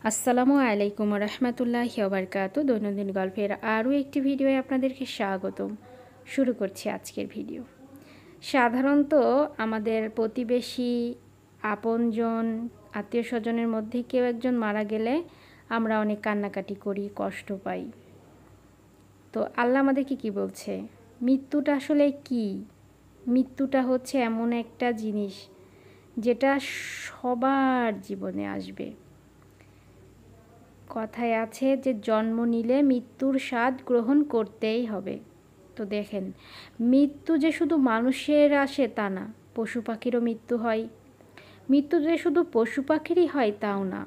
আসসালামু আলাইকুম রহমতুল্লাহি ওয়া বারাকাতুহু। দৈনন্দিন গল্পের আরও একটি ভিডিওয়ে আপনাদেরকে স্বাগতম। শুরু করছি আজকের ভিডিও। সাধারণত আমাদের প্রতিবেশী, আপনজন, আত্মীয় স্বজনের মধ্যে কেউ একজন মারা গেলে আমরা অনেক কান্নাকাটি করি, কষ্ট পাই। তো আল্লাহ আমাদেরকে কি বলছে? মৃত্যুটা আসলে কি? মৃত্যুটা হচ্ছে এমন একটা জিনিস যেটা সবার জীবনে আসবে। কথায় আছে যে জন্ম নিলে মৃত্যুর স্বাদ গ্রহণ করতেই হবে। তো দেখেন, মৃত্যু যে শুধু মানুষের আসে তা না, পশু পাখিরও মৃত্যু হয়। মৃত্যু যে শুধু পশু পাখিরই হয় তাও না,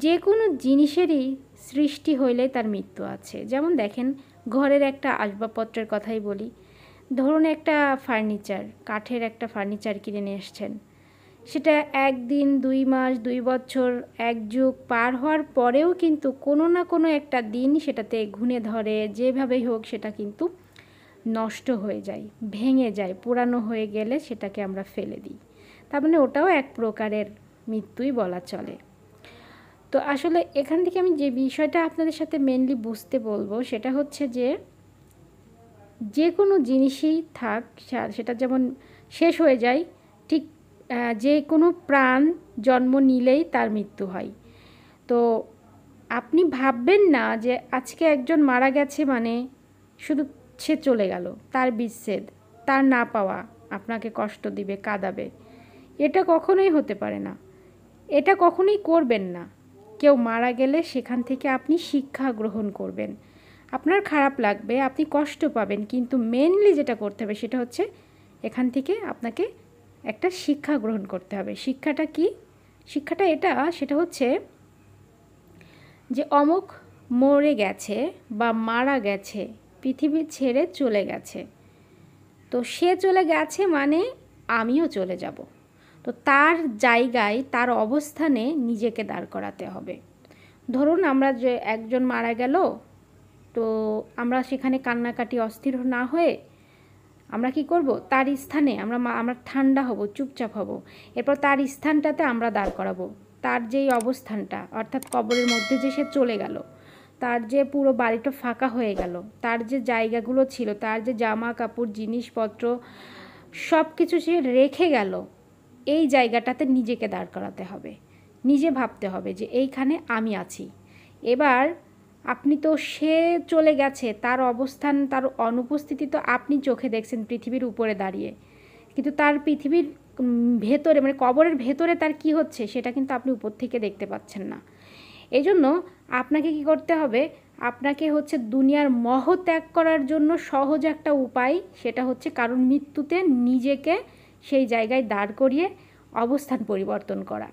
যে কোনো জিনিসেরই সৃষ্টি হইলে তার মৃত্যু আছে। যেমন দেখেন, ঘরের একটা আসবাবপত্রের কথাই বলি। ধরুন একটা ফার্নিচার, কাঠের একটা ফার্নিচার কিনে নিয়ে এসছেন। সেটা 1 দিন, 2 মাস, 2 বছর, 1 যুগ পার হওয়ার পরেও কিন্তু কোনো না কোনো একটা দিন সেটাতে ঘুণে ধরে, যেভাবেই হোক সেটা কিন্তু নষ্ট হয়ে যায়, ভেঙে যায়, পুরানো হয়ে গেলে সেটাকে আমরা ফেলে দিই। তার মানে ওটাও এক প্রকারের মৃত্যুই বলা চলে। তো আসলে এখান থেকে আমি যে বিষয়টা আপনাদের সাথে মেনলি বুঝতে বলবো সেটা হচ্ছে যে কোনো জিনিসই থাক, সেটা যেমন শেষ হয়ে যায়, ঠিক যে কোনো প্রাণ জন্ম নিলেই তার মৃত্যু হয়। তো আপনি ভাববেন না যে আজকে একজন মারা গেছে মানে শুধু সে চলে গেল, তার বিচ্ছেদ, তার না পাওয়া আপনাকে কষ্ট দিবে, কাঁদাবে। এটা কখনোই হতে পারে না, এটা কখনোই করবেন না। কেউ মারা গেলে সেখান থেকে আপনি শিক্ষা গ্রহণ করবেন। আপনার খারাপ লাগবে, আপনি কষ্ট পাবেন, কিন্তু মেনলি যেটা করতে হবে সেটা হচ্ছে এখান থেকে আপনাকে একটা শিক্ষা গ্রহণ করতে হবে। শিক্ষাটা কি? শিক্ষাটা সেটা হচ্ছে যে অমুক মরে গেছে বা মারা গেছে, পৃথিবী ছেড়ে চলে গেছে। তো সে চলে গেছে মানে আমিও চলে যাব। তো তার জায়গায়, তার অবস্থানে নিজেকে দাঁড় করাতে হবে। ধরুন আমরা যে একজন মারা গেল, তো আমরা সেখানে কান্নাকাটি অস্থির না হয়ে আমরা কি করব? তার স্থানে আমরা ঠান্ডা হব, চুপচাপ হব। এরপর তার স্থানটাতে আমরা দাঁড় করাবো। তার যেই অবস্থানটা, অর্থাৎ কবরের মধ্যে যে সে চলে গেল, তার যে পুরো বাড়িটা ফাঁকা হয়ে গেল, তার যে জায়গাগুলো ছিল, তার যে জামা কাপড়, জিনিসপত্র সব কিছু সে রেখে গেল, এই জায়গাটাতে নিজেকে দাঁড় করাতে হবে। নিজে ভাবতে হবে যে এইখানে আমি আছি। এবার আপনি তো সে চলে গেছে, তার অবস্থান, তার অনুপস্থিতি তো আপনি চোখে দেখছেন পৃথিবীর উপরে দাঁড়িয়ে, কিন্তু তার পৃথিবীর ভেতরে মানে কবরের ভেতরে তার কি হচ্ছে সেটা কিন্তু আপনি উপর থেকে দেখতে পাচ্ছেন না। এই জন্য আপনাকে কি করতে হবে? আপনাকে হচ্ছে দুনিয়ার মোহ ত্যাগ করার জন্য সহজ একটা উপায়, সেটা হচ্ছে কারণ মৃত্যুতে নিজেকে সেই জায়গায় দাঁড় করিয়ে অবস্থান পরিবর্তন করা।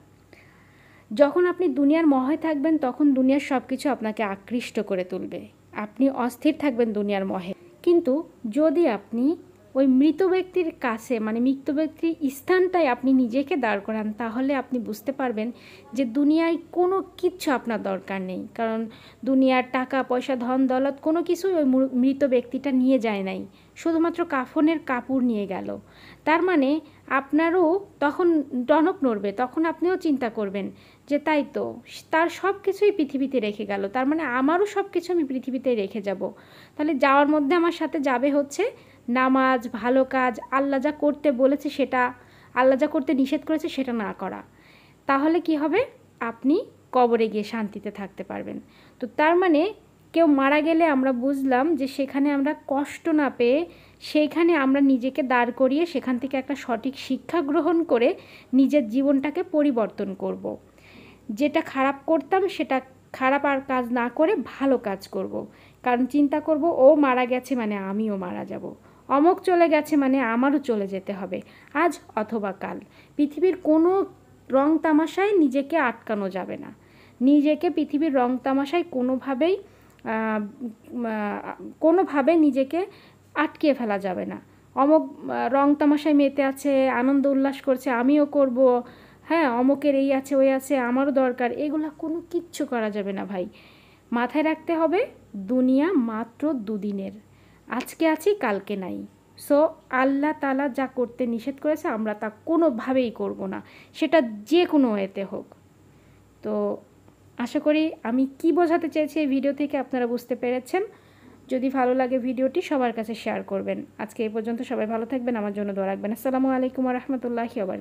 যখন আপনি দুনিয়ার মোহে থাকবেন তখন দুনিয়ার সব কিছু আপনাকে আকৃষ্ট করে তুলবে, আপনি অস্থির থাকবেন দুনিয়ার মোহে। কিন্তু যদি আপনি ওই মৃত ব্যক্তির কাছে, মানে মৃত ব্যক্তির স্থানটায় আপনি নিজেকে দাঁড় করান, তাহলে আপনি বুঝতে পারবেন যে দুনিয়ায় কোনো কিচ্ছু আপনার দরকার নেই। কারণ দুনিয়ার টাকা পয়সা, ধন দৌলত কোনো কিছুই ওই মৃত ব্যক্তিটা নিয়ে যায় নাই, শুধুমাত্র কাফনের কাপড় নিয়ে গেল। তার মানে আপনারও তখন টনক নড়বে, তখন আপনিও চিন্তা করবেন যে তাই তো, তার সব কিছুই পৃথিবীতে রেখে গেল, তার মানে আমারও সব কিছু আমি পৃথিবীতে রেখে যাব। তাহলে যাওয়ার মধ্যে আমার সাথে যাবে হচ্ছে নামাজ, ভালো কাজ, আল্লাহ যা করতে বলেছে সেটা, আল্লাহ যা করতে নিষেধ করেছে সেটা না করা। তাহলে কি হবে? আপনি কবরে গিয়ে শান্তিতে থাকতে পারবেন। তো তার মানে কেউ মারা গেলে আমরা বুঝলাম যে সেখানে আমরা কষ্ট না পেয়ে সেইখানে আমরা নিজেকে দাঁড় করিয়ে সেখান থেকে একটা সঠিক শিক্ষা গ্রহণ করে নিজের জীবনটাকে পরিবর্তন করব। যেটা খারাপ করতাম সেটা খারাপ আর কাজ না করে ভালো কাজ করব। কারণ চিন্তা করব ও মারা গেছে মানে আমিও মারা যাব, অমুক চলে গেছে মানে আমারও চলে যেতে হবে, আজ অথবা কাল। পৃথিবীর কোনো রং তামাশায় নিজেকে আটকানো যাবে না। নিজেকে পৃথিবীর রং তামাশায় কোনোভাবে নিজেকে আটকে ফেলা যাবে না। অমুক রং তামাশায় মেতে আছে, আনন্দ উল্লাস করছে, আমিও করব, হ্যাঁ অমুকের এই আছে ওই আছে আমারও দরকার, এগুলো কোনো কিচ্ছু করা যাবে না ভাই। মাথায় রাখতে হবে দুনিয়া মাত্র দুদিনের, আজকে আছি কালকে নাই। সো আল্লাহ তাআলা যা করতে নিষেধ করেছে আমরা তা কোনোভাবেই করব না, সেটা যে কোনো ওয়েতে হোক। তো আশা করি আমি কি বোঝাতে চেয়েছি এই ভিডিও থেকে আপনারা বুঝতে পেরেছেন। যদি ভালো লাগে ভিডিওটি সবার কাছে শেয়ার করবেন। আজকে এই পর্যন্ত, সবাই ভালো থাকবেন, আমার জন্য দোয়া রাখবেন। আসসালামু আলাইকুম ওয়া রাহমাতুল্লাহি ওয়া বারাকাতুহু।